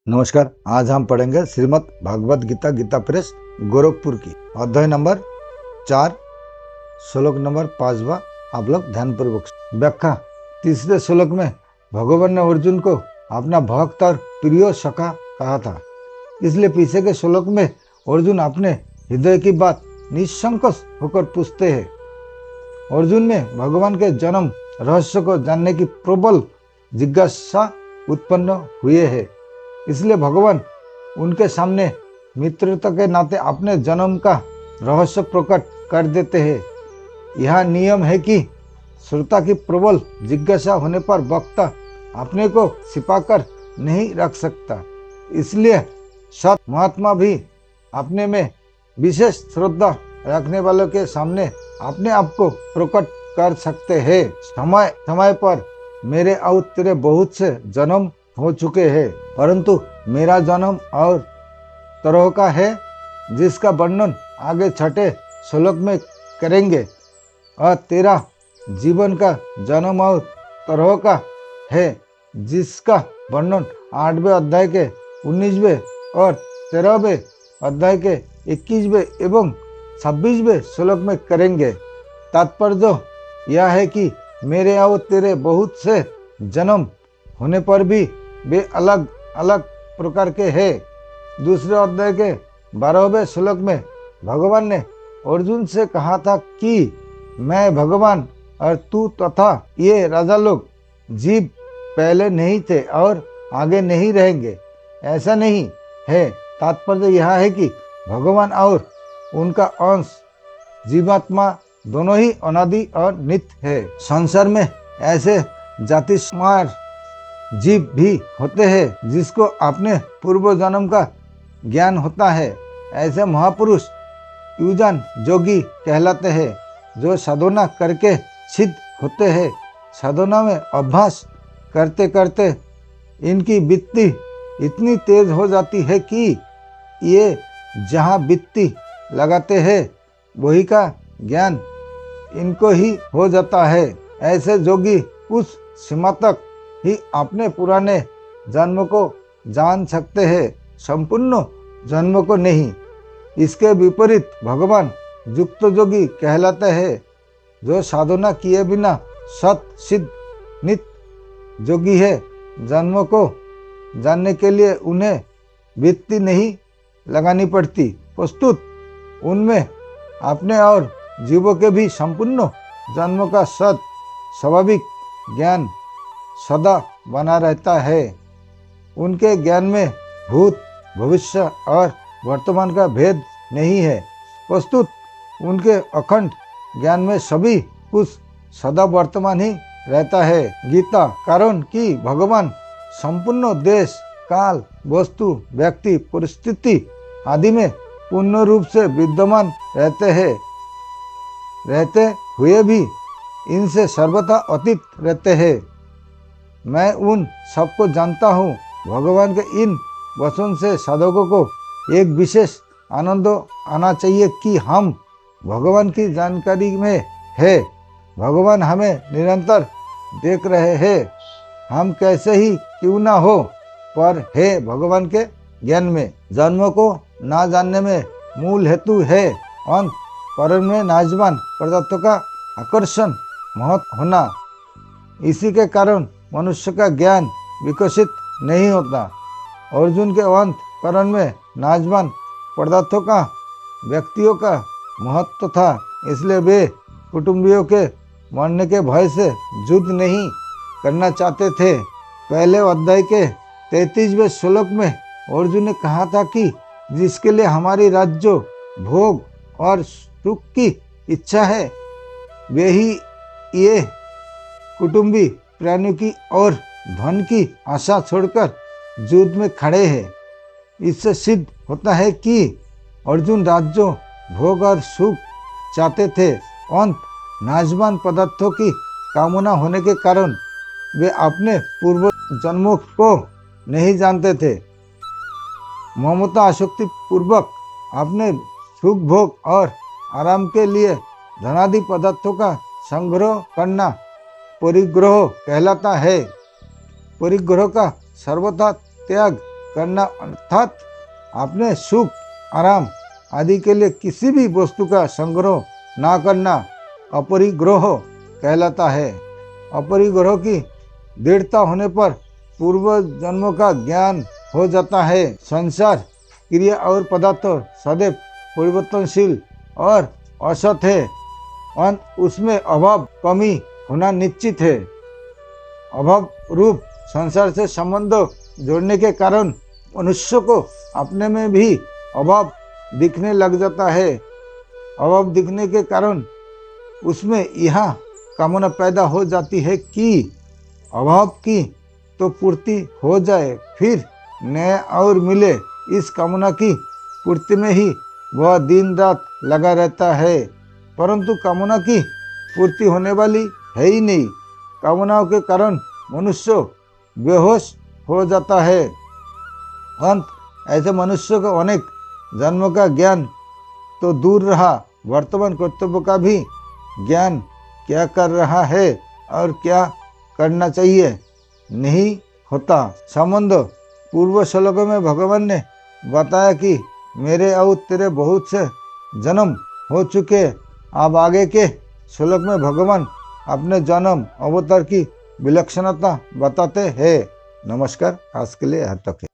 नमस्कार। आज हम पढ़ेंगे श्रीमद् भागवत गीता गीता प्रेस गोरखपुर की अध्याय नंबर 4 श्लोक नंबर 5वां। आप लोग ध्यानपूर्वक व्याख्या। तीसरे श्लोक में भगवान ने अर्जुन को अपना भक्त और प्रिय सखा कहा था, इसलिए पीछे के श्लोक में अर्जुन अपने हृदय की बात निसंकोच होकर पूछते हैं। अर्जुन में भगवान के जन्म रहस्य को जानने की प्रबल जिज्ञासा उत्पन्न हुए है, इसलिए भगवान उनके सामने मित्रता के नाते अपने जन्म का रहस्य प्रकट कर देते हैं। यह नियम है कि श्रोता की प्रबल जिज्ञासा होने पर वक्ता अपने को छिपाकर नहीं रख सकता, इसलिए सत महात्मा भी अपने में विशेष श्रद्धा रखने वालों के सामने अपने आप को प्रकट कर सकते हैं। समय समय पर मेरे और तेरे बहुत से जन्म हो चुके हैं, परंतु मेरा जन्म और तरह का है जिसका वर्णन आगे छठे श्लोक में करेंगे, और तेरा जीवन का जन्म और तरह का है जिसका वर्णन 8वें अध्याय के 19वें और 13वें अध्याय के 21वें एवं 26वें श्लोक में करेंगे। तात्पर्य यह है कि मेरे और तेरे बहुत से जन्म होने पर भी वे अलग अलग प्रकार के हैं। दूसरे अध्याय के 12वें श्लोक में भगवान ने अर्जुन से कहा था कि मैं भगवान और तू तथा ये राजा लोग जीव पहले नहीं थे और आगे नहीं रहेंगे, ऐसा नहीं है। तात्पर्य यह है कि भगवान और उनका अंश जीवात्मा दोनों ही अनादि और नित्य है। संसार में ऐसे जातिस्मार जीव भी होते हैं जिसको अपने पूर्व जन्म का ज्ञान होता है। ऐसे महापुरुष युजान जोगी कहलाते हैं, जो साधना करके सिद्ध होते हैं। साधना में अभ्यास करते करते इनकी वृत्ति इतनी तेज हो जाती है कि ये जहाँ वृत्ति लगाते हैं वही का ज्ञान इनको ही हो जाता है। ऐसे जोगी उस सीमा तक ही अपने पुराने जन्म को जान सकते हैं, संपूर्ण जन्म को नहीं। इसके विपरीत भगवान युक्त जोगी कहलाते हैं, जो साधना किए बिना सत सिद्ध नित्य जोगी है। जन्म को जानने के लिए उन्हें वृत्ति नहीं लगानी पड़ती, प्रस्तुत उनमें अपने और जीवों के भी संपूर्ण जन्म का सत स्वाभाविक ज्ञान सदा बना रहता है। उनके ज्ञान में भूत भविष्य और वर्तमान का भेद नहीं है, प्रस्तुत उनके अखंड ज्ञान में सभी कुछ सदा वर्तमान ही रहता है। गीता कारण कि भगवान संपूर्ण देश काल वस्तु व्यक्ति परिस्थिति आदि में पूर्ण रूप से विद्यमान रहते हुए भी इनसे सर्वथा अतीत रहते हैं। मैं उन सबको जानता हूँ। भगवान के इन वचन से साधकों को एक विशेष आनंद आना चाहिए कि हम भगवान की जानकारी में है। भगवान हमें निरंतर देख रहे हैं, हम कैसे ही क्यों ना हो, पर है भगवान के ज्ञान में। जन्म को ना जानने में मूल हेतु है अंत करण में नाजवान पदार्थों का आकर्षण महत होना। इसी के कारण मनुष्य का ज्ञान विकसित नहीं होता। अर्जुन के अंत करण में नाजवान पदार्थों का व्यक्तियों का महत्व था, इसलिए वे कुटुंबियों के मरने के भय से युद्ध नहीं करना चाहते थे। पहले अध्याय के 33वें श्लोक में अर्जुन ने कहा था कि जिसके लिए हमारी राज्य भोग और सुख की इच्छा है, वे ही ये कुटुंबी प्राणियों की और धन की आशा छोड़कर युद्ध में खड़े हैं। इससे सिद्ध होता है कि अर्जुन राज्य भोग और सुख चाहते थे। अंत नाजवान पदार्थों की कामना होने के कारण वे अपने पूर्व जन्मों को नहीं जानते थे। ममता आसक्ति पूर्वक अपने सुख भोग और आराम के लिए धनादि पदार्थों का संग्रह करना परिग्रह कहलाता है। परिग्रह का सर्वथा त्याग करना अर्थात अपने सुख आराम आदि के लिए किसी भी वस्तु का संग्रह ना करना अपरिग्रह कहलाता है। अपरिग्रह की दृढ़ता होने पर पूर्व जन्मों का ज्ञान हो जाता है। संसार क्रिया और पदार्थ सदैव परिवर्तनशील और असत है। अंत उसमें अभाव कमी होना निश्चित है। अभाव रूप संसार से संबंध जोड़ने के कारण मनुष्य को अपने में भी अभाव दिखने लग जाता है। अभाव दिखने के कारण उसमें यह कामना पैदा हो जाती है कि अभाव की तो पूर्ति हो जाए, फिर नया और मिले। इस कामना की पूर्ति में ही वह दिन रात लगा रहता है, परंतु कामना की पूर्ति होने वाली है ही नहीं। कामनाओं के कारण मनुष्य बेहोश हो जाता है। अंत ऐसे मनुष्य को अनेक जन्मों का ज्ञान तो दूर रहा, वर्तमान कर्तव्य का भी ज्ञान क्या कर रहा है और क्या करना चाहिए नहीं होता। संबंध पूर्व श्लोकों में भगवान ने बताया कि मेरे और तेरे बहुत से जन्म हो चुके। अब आगे के श्लोक में भगवान अपने जन्म अवतार की विलक्षणता बताते हैं। नमस्कार, आज के लिए यहाँ तक है।